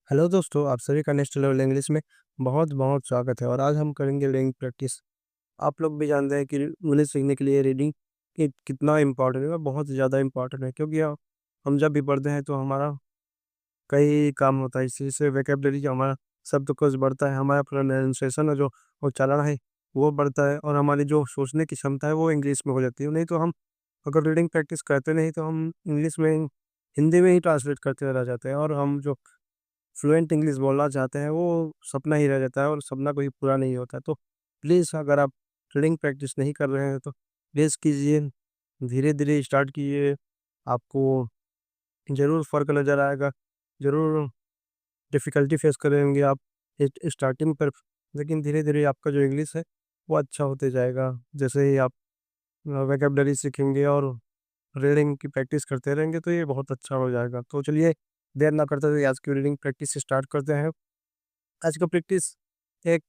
Hello दोस्तों, आप सभी का नेक्स्ट लेवल इंग्लिश में बहुत-बहुत स्वागत है और आज हम करेंगे रीडिंग प्रैक्टिस। आप लोग भी जानते हैं कि इंग्लिश सीखने के लिए रीडिंग कितना इम्पोर्टेंट है, बहुत ज़्यादा इम्पोर्टेंट है क्योंकि हम जब भी पढ़ते हैं तो हमारा कई काम होता है। इससे वोकैब्युलरी जो हमारा शब्दकोश बढ़ता है, हमारा प्रोनाउंसिएशन है जो उच्चारण है वो बढ़ता है और हमारी जो सोचने की क्षमता है वो इंग्लिश में हो जाती है। नहीं तो हम अगर रीडिंग प्रैक्टिस करते नहीं तो हम इंग्लिश में हिंदी में ही ट्रांसलेट करते रह जाते हैं और हम जो फ्लुएंट इंग्लिश बोलना चाहते हैं वो सपना ही रह जाता है और सपना कभी पूरा नहीं होता। तो प्लीज़ अगर आप रीडिंग प्रैक्टिस नहीं कर रहे हैं तो प्लीज़ कीजिए, धीरे-धीरे स्टार्ट कीजिए, आपको ज़रूर फ़र्क नज़र आएगा, ज़रूर डिफ़िकल्टी फेस करेंगे आप स्टार्टिंग पर, लेकिन धीरे-धीरे आपका जो इंग्लिश है वो अच्छा होते जाएगा। जैसे ही आप वोकैब्युलरी सीखेंगे और रीडिंग की प्रैक्टिस करते रहेंगे तो ये बहुत अच्छा हो जाएगा। तो चलिए देर ना करते हुए आज की रीडिंग प्रैक्टिस स्टार्ट करते हैं। आज का प्रैक्टिस एक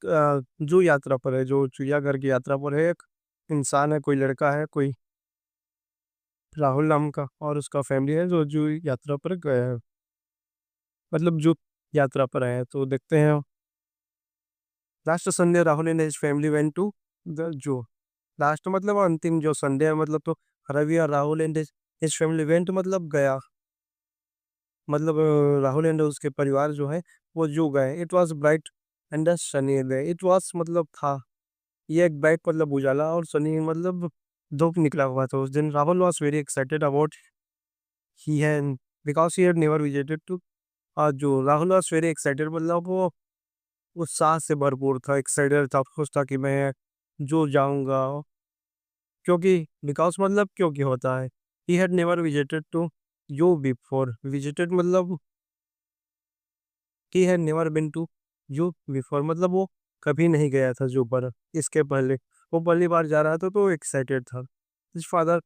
जू यात्रा पर है, जो चिड़ियाघर की यात्रा पर है। एक इंसान है, कोई लड़का है, कोई राहुल नाम का और उसका फैमिली है जो जू यात्रा पर गए हैं। मतलब जू यात्रा पर आए हैं। तो देखते हैं last Sunday Rahul and his family went to the zoo. Last मतलब अंतिम जो संडे है, मतलब तो रवि और Rahul and his family went मतलब गया। मतलब राहुल एंड उसके परिवार जो है वो जू गए। It was bright and sunny day. It was मतलब था, ये एक ब्राइट मतलब उजाला और सनी मतलब धूप निकला हुआ था उस दिन। Rahul was very excited about he had because he had never visited to जो राहुल वॉज वेरी एक्साइटेड मतलब वो उत्साह से भरपूर था, एक्साइटेड था, खुश था कि मैं जो जाऊंगा। क्योंकि बिकॉज मतलब क्योंकि होता है, he had never visited to zoo before. Visited मतलब he had never been to zoo before, मतलब वो कभी नहीं गया था जू पर इसके पहले। वो पहली बार जा रहा था तो एक्साइटेड था। His father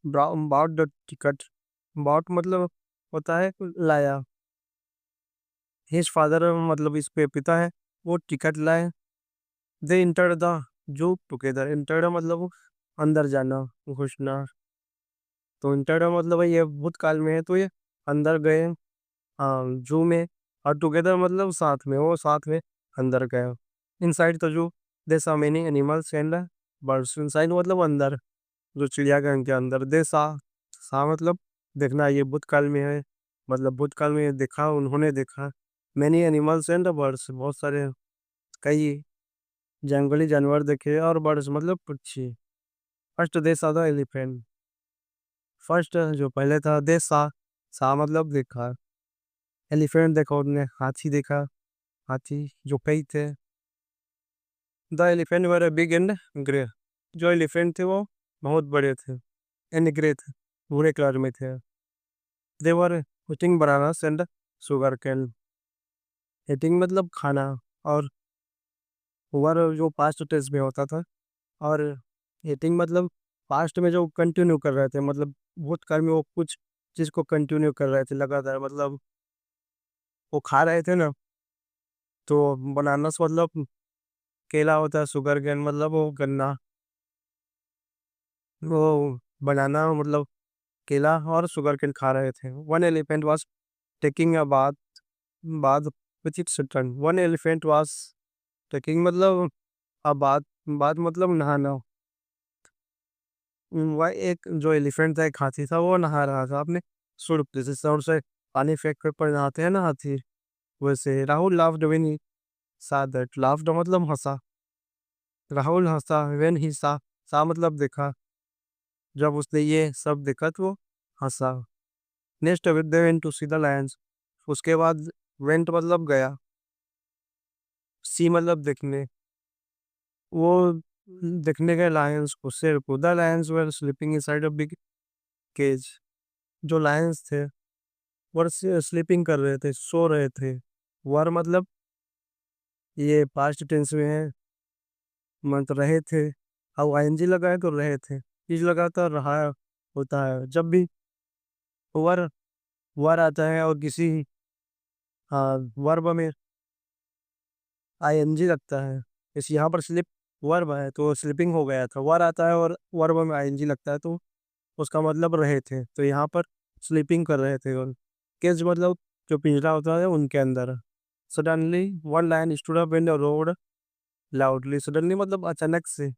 bought the ticket. Bought मतलब होता है लाया। हिज फादर मतलब इस पे पिता है, वो टिकट लाए। They enter the zoo together. Enter मतलब वो अंदर जाना, घुसना। तो इंटर मतलब ये भूतकाल में है तो ये अंदर गए जू में। और टुगेदर मतलब साथ में, वो साथ में अंदर गए। Inside the zoo they saw many animals and birds. Inside मतलब अंदर, जो चिड़ियाघर के अंदर। दे सा मतलब देखना, ये भूतकाल में है, मतलब भूतकाल में देखा, उन्होंने देखा। मैनी एनिमल्स एंड बर्ड्स, बहुत सारे कई जंगली जानवर देखे और बर्ड्स मतलब पक्षी। फर्स्ट दे सा द एलिफेंट। फर्स्ट जो पहले था दे सा मतलब देखा। एलिफेंट देखा उन्होंने, हाथी देखा। हाथी जो कई थे। The elephant were big and grey. जो एलिफेंट थे वो बहुत बड़े थे एंड ग्रे थे, भूरे कलर में थे। They were eating bananas and sugar cane. Eating मतलब खाना और वर जो पास्ट टेंस में होता था। और ईटिंग मतलब पास्ट में जो कंटिन्यू कर रहे थे, मतलब भूतकाल में वो कुछ चीज़ को कंटिन्यू कर रहे थे लगातार, मतलब वो खा रहे थे ना। तो बनानास मतलब केला होता है, शुगर केन मतलब वो गन्ना। वो बनाना मतलब केला और शुगर केन खा रहे थे। One elephant was taking a bath bath with its ton. One elephant was taking मतलब बाथ। बाथ मतलब नहाना। वह एक जो एलिफेंट था, एक हाथी था, वो नहा रहा था अपने सुर, जैसे सर से पानी फेंक कर पर नहाते हैं ना हाथी, वैसे। Rahul laughed when he saw that। Laughed मतलब हंसा। राहुल हंसा व्हेन ही सा मतलब देखा, जब उसने ये सब देखा तो वो हंसा। Next they went to see the lions. उसके बाद वेंट मतलब गया, सी मतलब देखने। वो देखने गए लायंस को, शेर को। The lions were sleeping inside a big cage. जो लायंस थे वो स्लीपिंग कर रहे थे, सो रहे थे। वर मतलब ये पास्ट टेंस में है, मतलब रहे थे। अब आईएनजी लगाए तो रहे थे, चीज लगाता रहा होता है। जब भी वर वर आता है और किसी वर्ब में आईएनजी लगता है, इस यहाँ पर स्लिप वर्ब है तो स्लिपिंग हो गया था। वर आता है और वर्ब में आईएनजी लगता है तो उसका मतलब रहे थे, तो यहाँ पर स्लीपिंग कर रहे थे। और केज मतलब जो पिंजरा होता है उनके अंदर। Suddenly one lion stood up in the roared loudly. Suddenly मतलब अचानक से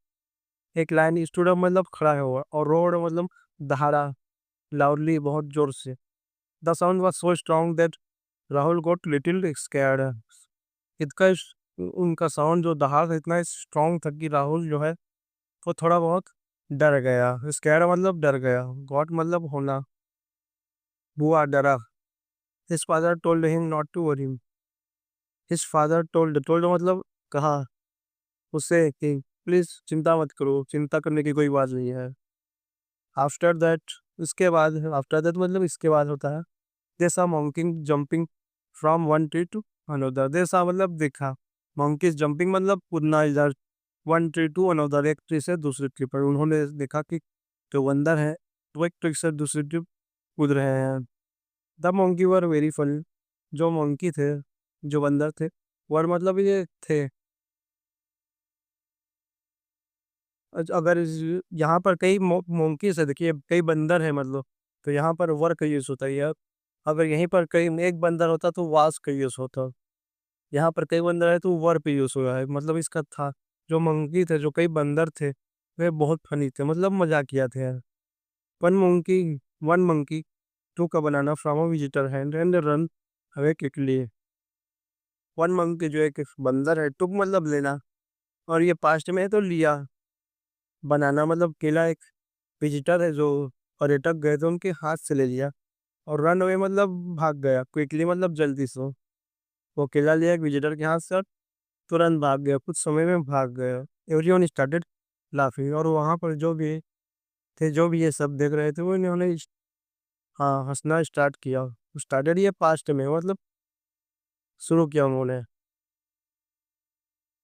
एक लायन स्टूड अप मतलब खड़ा हुआ, और रोड मतलब दहाड़ा, लाउडली बहुत जोर से। The sound was so strong that Rahul got little scared. इसका उनका साउंड जो दहाड़ था इतना स्ट्रांग था कि राहुल जो है वो थोड़ा बहुत डर गया। स्कैर्ड मतलब डर गया, गॉट मतलब होना, बुआ डरा। His father told him not to worry. His father told, told मतलब कहा उससे कि प्लीज चिंता मत करो, चिंता करने की कोई बात नहीं है। आफ्टर दैट, इसके बाद, आफ्टर दैट मतलब इसके बाद होता है, they saw monkeys jumping from one tree to another. They saw मतलब देखा, मंकीज जंपिंग मतलब कूदना, इधर वन ट्री टू अनदर, एक ट्री से दूसरी ट्री पर। उन्होंने देखा कि जो बंदर है वो एक ट्री से दूसरी ट्री कूद रहे हैं। The monkey were very funny. जो मंकी थे, जो बंदर थे, वर मतलब ये थे। अगर यहाँ पर कई मंकीज है, देखिए कई बंदर है मतलब, तो यहाँ पर वर का यूज होता है। अगर यहीं पर कई एक बंदर होता तो वास का यूज होता। यहाँ पर कई बंदर है तो वर पे यूज हुआ है। मतलब इसका था, जो मंकी थे, जो कई बंदर थे, वे बहुत फनी थे, मतलब मजाकिया थे यार। One monkey one monkey took a banana from a visitor hand and run away quickly. One monkey जो एक बंदर है, टुक मतलब लेना, और ये पास्ट में है तो लिया। बनाना मतलब केला, एक विजिटर है जो पर्यटक गए थे उनके हाथ से ले लिया। और रन अवे मतलब भाग गया, क्विकली मतलब जल्दी से। वो केला लिया एक विजिटर के हाथ से और तुरंत भाग गया, कुछ समय में भाग गया। Everyone started laughing. और वहां पर जो भी थे, जो भी ये सब देख रहे थे, वो इन्होंने हाँ हंसना स्टार्ट किया। स्टार्टेड ये पास्ट में मतलब शुरू किया उन्होंने।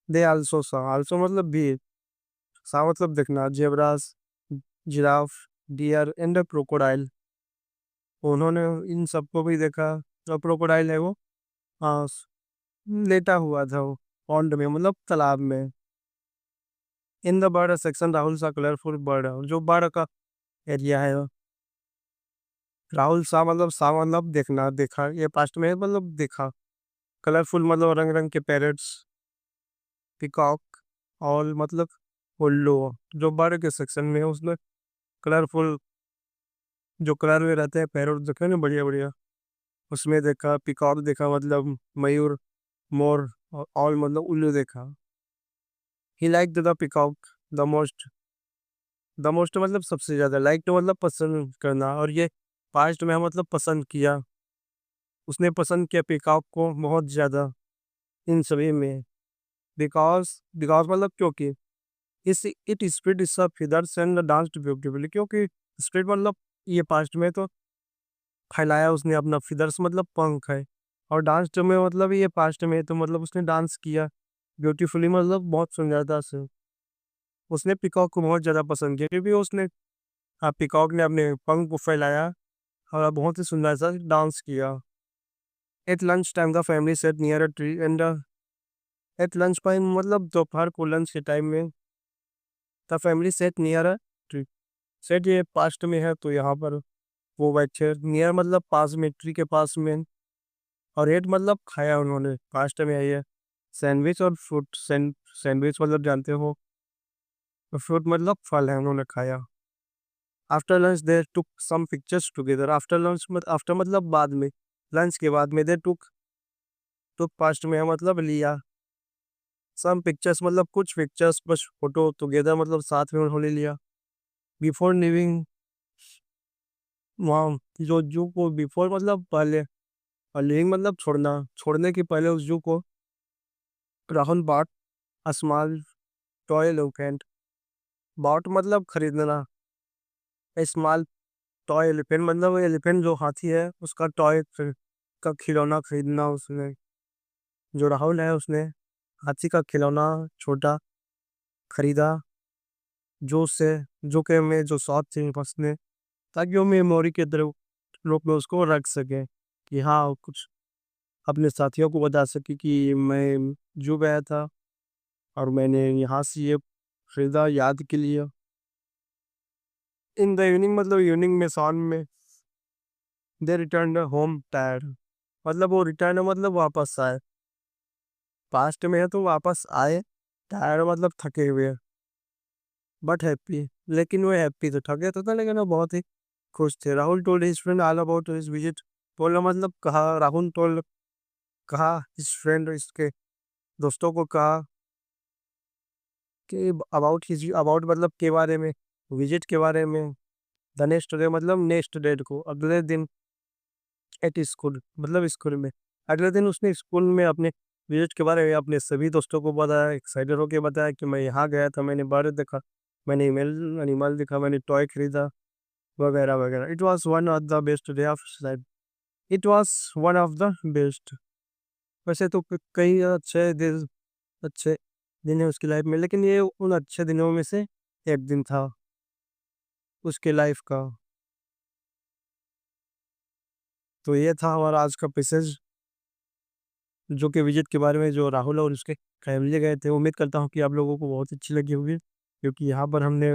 दे आल्सो सा, आल्सो मतलब भी, सा मतलब देखना, zebras, giraffe, deer and crocodile. उन्होंने इन सबको भी देखा। जो क्रोकोडाइल है वो, हाँ, लेटा हुआ था वो पॉन्ड में मतलब तालाब में। In the bird section Rahul सा कलरफुल बर्ड, जो बर्ड का एरिया है। राहुल सा मतलब देखना, देखा, ये पास्ट में है, मतलब देखा। कलरफुल मतलब रंग रंग के पैरट्स, पिकॉक, और मतलब उल्लू। जो बर्ड के सेक्शन में है उसमें कलरफुल जो कलर में रहते हैं पैरट देखे ना, बढ़िया बढ़िया, उसमें देखा। पिकॉक देखा मतलब मयूर, मोर, और मतलब उल्लू देखा। He liked the peacock the most. The most मतलब सबसे ज्यादा, लाइक तो मतलब पसंद करना, और ये पास्ट में है मतलब पसंद किया। उसने पसंद किया पीकॉक को बहुत ज्यादा इन सभी में। बिकॉज, बिकॉज मतलब क्योंकि इस it spread it's feathers and danced beautifully. क्योंकि स्प्रेड मतलब ये पास्ट में तो फैलाया उसने अपना, फिदर्स मतलब पंख है, और डांस में मतलब ये पास्ट में तो मतलब उसने डांस किया ब्यूटीफुली, मतलब बहुत सुंदरता से। उसने पिकॉक को बहुत ज़्यादा पसंद किया क्योंकि उसने, हाँ, पिकॉक ने अपने पंख को फैलाया और बहुत ही सुंदर सा डांस किया। At lunch time the family sat near a tree and at lunch time मतलब दोपहर को लंच के टाइम में, the family sat near a tree. Sat ये पास्ट में है तो यहाँ पर वो बैठे, नियर मतलब पास में, ट्री के पास में। और एट मतलब खाया उन्होंने, पास्ट में है ये। सैंडविच और फ्रूट, सैंडविच मतलब जानते हो, फ्रूट मतलब फल है, उन्होंने खाया। After lunch they took some pictures together. After lunch after मतलब बाद में, लंच के बाद में, दे टुक, टुक पास्ट में है मतलब लिया। सम पिक्चर्स मतलब कुछ पिक्चर्स, बस फोटो, टुगेदर मतलब साथ में उन्होंने लिया। बिफोर लिविंग, वहाँ जो जू को, बिफोर मतलब पहले, और लिविंग मतलब छोड़ना, छोड़ने के पहले उस जू को राहुल बाट अ स्मॉल टॉय एलिफेंट। बाट मतलब खरीदना, स्मॉल टॉय एलिफेंट मतलब एलिफेंट जो हाथी है उसका टॉय का खिलौना खरीदना उसने। जो राहुल है उसने हाथी का खिलौना छोटा खरीदा, जो उससे, जो कि में जो शौक थी उसने, ताकि वो मेमोरी के तरह रूप में उसको रख सके, कि हाँ कुछ अपने साथियों को बता सके कि मैं जो गया था और मैंने यहाँ से ये खरीदा याद के लिए। इन द इवनिंग मतलब इवनिंग में, शाम में, दे रिटर्न होम टायर्ड। मतलब वो रिटर्न मतलब वापस आए, पास्ट में है तो वापस आए, टायर्ड मतलब थके हुए, बट हैप्पी। लेकिन वो हैप्पी तो थके तो था, लेकिन वो बहुत ही खुश थे। Rahul told his friend all about his visit. बोलना मतलब कहा, राहुल टोल्ड, कहा हिज फ्रेंड, इसके दोस्तों को कहा कि अबाउट हिज, अबाउट मतलब के बारे में, विजिट के बारे में, द नेक्स्ट डे मतलब नेक्स्ट डेट को, अगले दिन, एट स्कूल मतलब स्कूल में, अगले दिन उसने स्कूल में अपने विजिट के बारे में अपने सभी दोस्तों को बताया, एक्साइटेड होकर बताया कि मैं यहाँ गया था, मैंने बर्ड देखा, मैंने ईमेल एनिमल देखा, मैंने टॉय खरीदा, वगैरह वगैरह। It was one of the best day of life. It was one of the best. वैसे तो कई अच्छे दिन है उसकी लाइफ में, लेकिन ये उन अच्छे दिनों में से एक दिन था उसके लाइफ का। तो ये था हमारा आज का पैसेज, जो कि विजिट के बारे में, जो राहुल और उसके फैमिली गए थे। उम्मीद करता हूँ कि आप लोगों को बहुत अच्छी लगी होगी, क्योंकि यहाँ पर हमने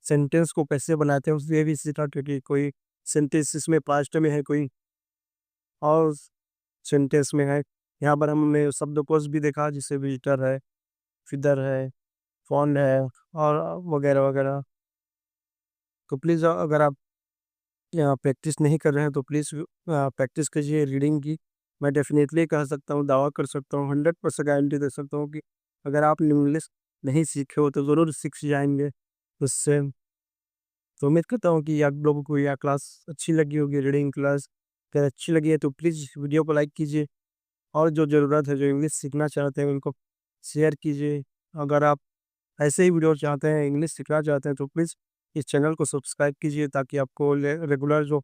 सेंटेंस को कैसे बनाते हैं उससे भी सीखा, क्योंकि कोई सेंटेंस इसमें पास्ट में है, कोई और सेंटेंस में है। यहाँ पर हमने शब्दकोश भी देखा, जिसे विजिटर है, फिदर है, फोन है, और वगैरह वगैरह। तो प्लीज़ अगर आप या प्रैक्टिस नहीं कर रहे हैं तो प्लीज़ प्रैक्टिस कीजिए रीडिंग की। मैं डेफिनेटली कह सकता हूँ, दावा कर सकता हूँ, 100% गारंटी दे सकता हूँ कि अगर आप इंग्लिश नहीं सीखे हो तो ज़रूर सीख जाएंगे उससे। तो उम्मीद करता हूँ कि आप लोगों को यह क्लास अच्छी लगी होगी, रीडिंग क्लास। अगर अच्छी लगी है तो प्लीज़ वीडियो को लाइक कीजिए, और जो ज़रूरत है, जो इंग्लिश सीखना चाहते हैं उनको शेयर कीजिए। अगर आप ऐसे ही वीडियो चाहते हैं, इंग्लिश सीखना चाहते हैं, तो प्लीज़ इस चैनल को सब्सक्राइब कीजिए, ताकि आपको रेगुलर जो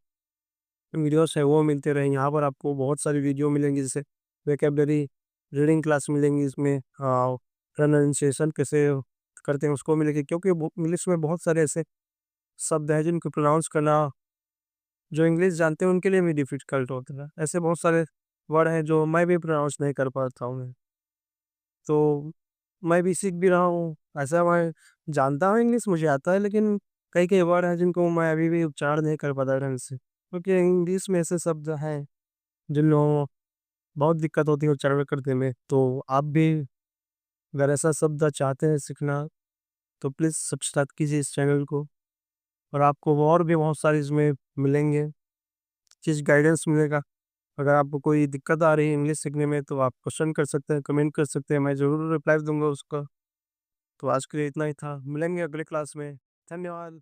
वीडियोस है वो मिलते रहें। यहाँ पर आपको बहुत सारी वीडियो मिलेंगी, जैसे वोकैबुलरी रीडिंग क्लास मिलेंगी, इसमें प्रोनाउंसिएशन कैसे करते हैं उसको मिलेगी, क्योंकि इंग्लिश में बहुत सारे ऐसे शब्द हैं जिनको प्रोनाउंस करना जो इंग्लिश जानते हैं उनके लिए भी डिफिकल्ट होता है। ऐसे बहुत सारे वर्ड हैं जो मैं भी प्रोनाउंस नहीं कर पाता हूँ, तो मैं भी सीख भी रहा हूँ। ऐसा मैं जानता हूँ, इंग्लिश मुझे आता है, लेकिन कई कई वर्ड हैं जिनको मैं अभी भी उच्चारण नहीं कर पाता ढंग से, क्योंकि इंग्लिश में ऐसे शब्द हैं जिन लोगों को बहुत दिक्कत होती है उच्चारण करने में। तो आप भी अगर ऐसा शब्द चाहते हैं सीखना, तो प्लीज़ सब्सक्राइब कीजिए इस चैनल को, और आपको और भी बहुत सारे इसमें मिलेंगे, चीज़ गाइडेंस मिलेगा। अगर आपको कोई दिक्कत आ रही है इंग्लिश सीखने में, तो आप क्वेश्चन कर सकते हैं, कमेंट कर सकते हैं, मैं ज़रूर रिप्लाई दूंगा उसका। तो आज के लिए इतना ही था, मिलेंगे अगले क्लास में। धन्यवाद।